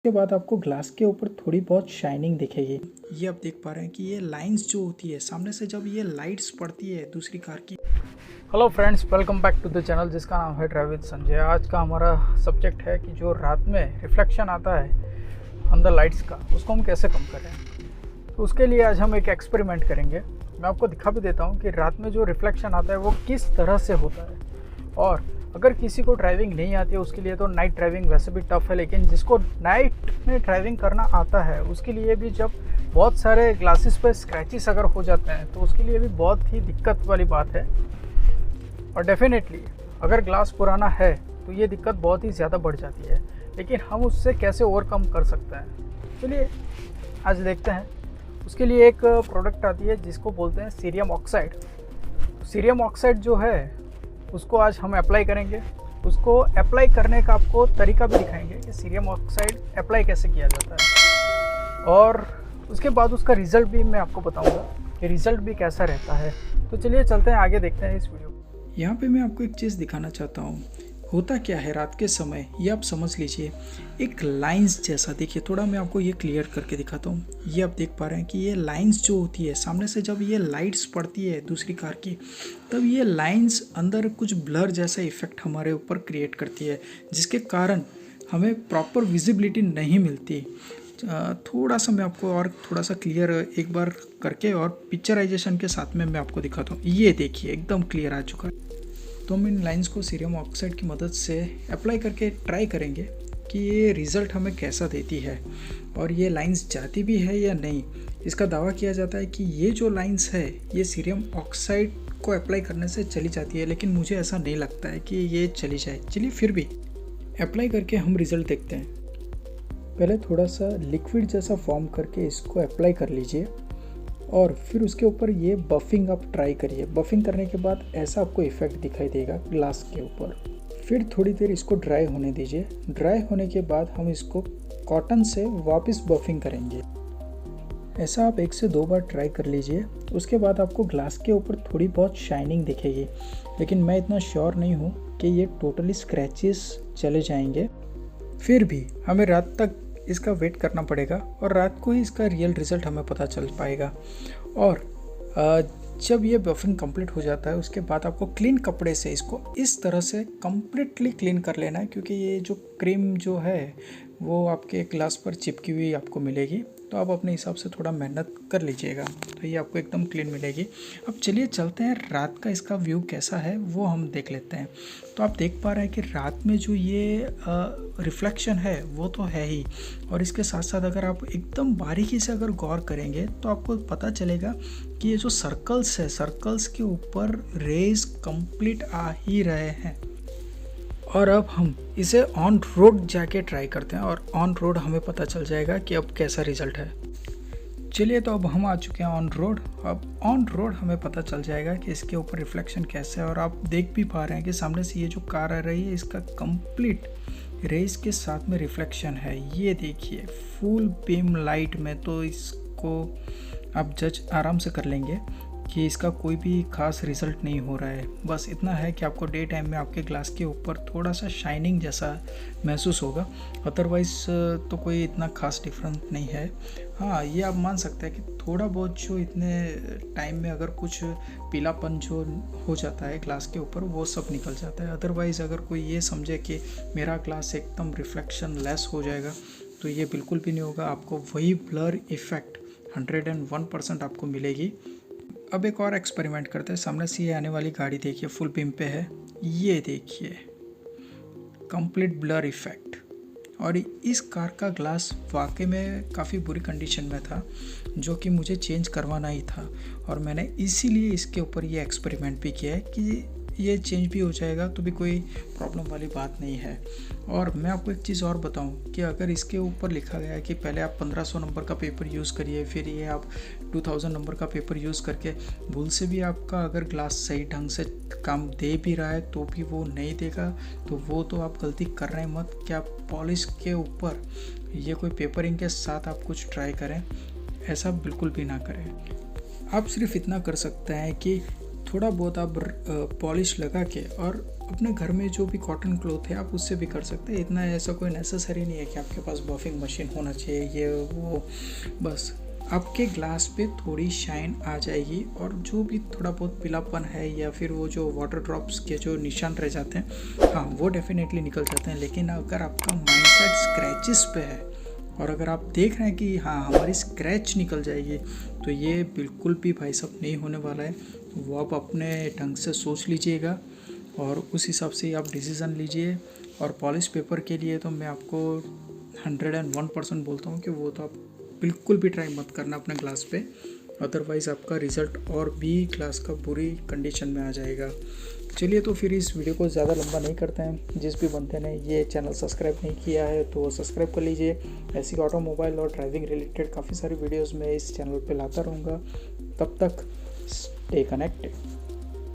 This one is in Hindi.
के बाद आपको ग्लास के ऊपर थोड़ी बहुत शाइनिंग दिखेगी। ये आप देख पा रहे हैं कि ये लाइंस जो होती है सामने से जब ये लाइट्स पड़ती है दूसरी कार की। Hello friends, welcome back to the channel जिसका नाम है ड्राइव विद संजय। आज का हमारा सब्जेक्ट है कि जो रात में रिफ्लेक्शन आता है ऑन द लाइट्स का, उसको हम कैसे कम करें। तो उसके लिए आज हम एक एक्सपेरिमेंट करेंगे। मैं आपको दिखा भी देता हूँ कि रात में जो रिफ्लेक्शन आता है वो किस तरह से होता है। और अगर किसी को ड्राइविंग नहीं आती है उसके लिए तो नाइट ड्राइविंग वैसे भी टफ़ है, लेकिन जिसको नाइट में ड्राइविंग करना आता है उसके लिए भी जब बहुत सारे ग्लासेस पे स्क्रैचेस अगर हो जाते हैं तो उसके लिए भी बहुत ही दिक्कत वाली बात है। और डेफिनेटली अगर ग्लास पुराना है तो ये दिक्कत बहुत ही ज़्यादा बढ़ जाती है, लेकिन हम उससे कैसे ओवरकम कर सकते हैं चलिए आज देखते हैं। उसके लिए एक प्रोडक्ट आती है जिसको बोलते हैं सीरियम ऑक्साइड। सीरियम ऑक्साइड जो है उसको आज हम अप्लाई करेंगे। उसको अप्लाई करने का आपको तरीका भी दिखाएंगे कि सीरियम ऑक्साइड अप्लाई कैसे किया जाता है, और उसके बाद उसका रिज़ल्ट भी मैं आपको बताऊंगा कि रिज़ल्ट भी कैसा रहता है। तो चलिए चलते हैं, आगे देखते हैं इस वीडियो। यहाँ पे मैं आपको एक चीज़ दिखाना चाहता हूँ। होता क्या है रात के समय, ये आप समझ लीजिए एक लाइंस जैसा। देखिए थोड़ा मैं आपको ये क्लियर करके दिखाता हूँ। ये आप देख पा रहे हैं कि ये लाइंस जो होती है सामने से जब ये लाइट्स पड़ती है दूसरी कार की, तब ये लाइंस अंदर कुछ ब्लर जैसा इफेक्ट हमारे ऊपर क्रिएट करती है, जिसके कारण हमें प्रॉपर विजिबिलिटी नहीं मिलती। थोड़ा सा मैं आपको और थोड़ा सा क्लियर एक बार करके और पिक्चराइजेशन के साथ में मैं आपको दिखाता हूँ। ये देखिए एकदम क्लियर आ चुका है। तो हम इन लाइंस को सीरियम ऑक्साइड की मदद से अप्लाई करके ट्राई करेंगे कि ये रिज़ल्ट हमें कैसा देती है और ये लाइंस जाती भी है या नहीं। इसका दावा किया जाता है कि ये जो लाइंस है ये सीरियम ऑक्साइड को अप्लाई करने से चली जाती है, लेकिन मुझे ऐसा नहीं लगता है कि ये चली जाए। चलिए फिर भी अप्लाई करके हम रिज़ल्ट देखते हैं। पहले थोड़ा सा लिक्विड जैसा फॉर्म करके इसको अप्लाई कर लीजिए और फिर उसके ऊपर ये बफिंग आप ट्राई करिए। बफिंग करने के बाद ऐसा आपको इफेक्ट दिखाई देगा ग्लास के ऊपर। फिर थोड़ी देर इसको ड्राई होने दीजिए। ड्राई होने के बाद हम इसको कॉटन से वापस बफिंग करेंगे। ऐसा आप 1 से 2 बार ट्राई कर लीजिए। उसके बाद आपको ग्लास के ऊपर थोड़ी बहुत शाइनिंग दिखेगी, लेकिन मैं इतना श्योर नहीं हूँ कि ये टोटली स्क्रैचेस चले जाएंगे। फिर भी हमें रात तक इसका वेट करना पड़ेगा और रात को ही इसका रियल रिज़ल्ट हमें पता चल पाएगा। और जब ये बफिंग कंप्लीट हो जाता है उसके बाद आपको क्लीन कपड़े से इसको इस तरह से कम्प्लीटली क्लीन कर लेना है, क्योंकि ये जो क्रीम जो है वो आपके ग्लास पर चिपकी हुई आपको मिलेगी। तो आप अपने हिसाब से थोड़ा मेहनत कर लीजिएगा तो ये आपको एकदम क्लीन मिलेगी। अब चलिए चलते हैं, रात का इसका व्यू कैसा है वो हम देख लेते हैं। तो आप देख पा रहे हैं कि रात में जो ये रिफ्लेक्शन है वो तो है ही, और इसके साथ साथ अगर आप एकदम बारीकी से अगर गौर करेंगे तो आपको पता चलेगा कि ये जो सर्कल्स है, सर्कल्स के ऊपर रेज कंप्लीट आ ही रहे हैं। और अब हम इसे ऑन रोड जाके ट्राई करते हैं और ऑन रोड हमें पता चल जाएगा कि अब कैसा रिज़ल्ट है। चलिए तो अब हम आ चुके हैं ऑन रोड। अब ऑन रोड हमें पता चल जाएगा कि इसके ऊपर रिफ्लेक्शन कैसे है। और आप देख भी पा रहे हैं कि सामने से ये जो कार आ रही है इसका कंप्लीट रेस के साथ में रिफ्लेक्शन है। ये देखिए फुल बीम लाइट में, तो इसको आप जज आराम से कर लेंगे कि इसका कोई भी खास रिज़ल्ट नहीं हो रहा है। बस इतना है कि आपको डे टाइम में आपके ग्लास के ऊपर थोड़ा सा शाइनिंग जैसा महसूस होगा, अदरवाइज़ तो कोई इतना खास डिफरेंस नहीं है। हाँ, ये आप मान सकते हैं कि थोड़ा बहुत जो इतने टाइम में अगर कुछ पीलापन जो हो जाता है ग्लास के ऊपर वो सब निकल जाता है। अदरवाइज़ अगर कोई ये समझे कि मेरा ग्लास एकदम रिफ्लेक्शन लेस हो जाएगा तो ये बिल्कुल भी नहीं होगा। आपको वही ब्लर इफ़ेक्ट 101% आपको मिलेगी। अब एक और एक्सपेरिमेंट करते हैं। सामने से ये आने वाली गाड़ी देखिए फुल बीम पे है, ये देखिए कंप्लीट ब्लर इफेक्ट। और इस कार का ग्लास वाकई में काफ़ी बुरी कंडीशन में था, जो कि मुझे चेंज करवाना ही था, और मैंने इसीलिए इसके ऊपर ये एक्सपेरिमेंट भी किया है कि ये चेंज भी हो जाएगा तो भी कोई प्रॉब्लम वाली बात नहीं है। और मैं आपको एक चीज़ और बताऊं कि अगर इसके ऊपर लिखा गया है कि पहले आप 1500 नंबर का पेपर यूज़ करिए, फिर ये आप 2000 नंबर का पेपर यूज़ करके भूल से भी आपका अगर ग्लास सही ढंग से काम दे भी रहा है तो भी वो नहीं देगा, तो वो तो आप गलती कर रहे हैं मत कि आप पॉलिश के ऊपर ये कोई पेपरिंग के साथ आप कुछ ट्राई करें। ऐसा बिल्कुल भी ना करें। आप सिर्फ इतना कर सकते हैं कि थोड़ा बहुत आप पॉलिश लगा के और अपने घर में जो भी कॉटन क्लॉथ है आप उससे भी कर सकते हैं। इतना ऐसा कोई नेसेसरी नहीं है कि आपके पास बफिंग मशीन होना चाहिए ये वो। बस आपके ग्लास पे थोड़ी शाइन आ जाएगी और जो भी थोड़ा बहुत पीलापन है या फिर वो जो वाटर ड्रॉप्स के जो निशान रह जाते हैं, हाँ वो डेफिनेटली निकल जाते हैं। लेकिन अगर आपका माइंडसेट स्क्रैचेस पे है और अगर आप देख रहे हैं कि हाँ हमारी स्क्रैच निकल जाएगी, तो ये बिल्कुल भी भाई साहब नहीं होने वाला है। तो वो आप अपने ढंग से सोच लीजिएगा और उस हिसाब से आप डिसीज़न लीजिए। और पॉलिश पेपर के लिए तो मैं आपको 101% बोलता हूँ कि वो तो आप बिल्कुल भी ट्राई मत करना अपने ग्लास पे, अदरवाइज़ आपका रिज़ल्ट और भी ग्लास का बुरी कंडीशन में आ जाएगा। चलिए तो फिर इस वीडियो को ज़्यादा लंबा नहीं करते हैं। जिस भी बंदे ने ये चैनल सब्सक्राइब नहीं किया है तो सब्सक्राइब कर लीजिए। ऐसी ऑटोमोबाइल और ड्राइविंग रिलेटेड काफ़ी सारी वीडियोस मैं इस चैनल पे लाता रहूँगा। तब तक स्टे कनेक्टेड।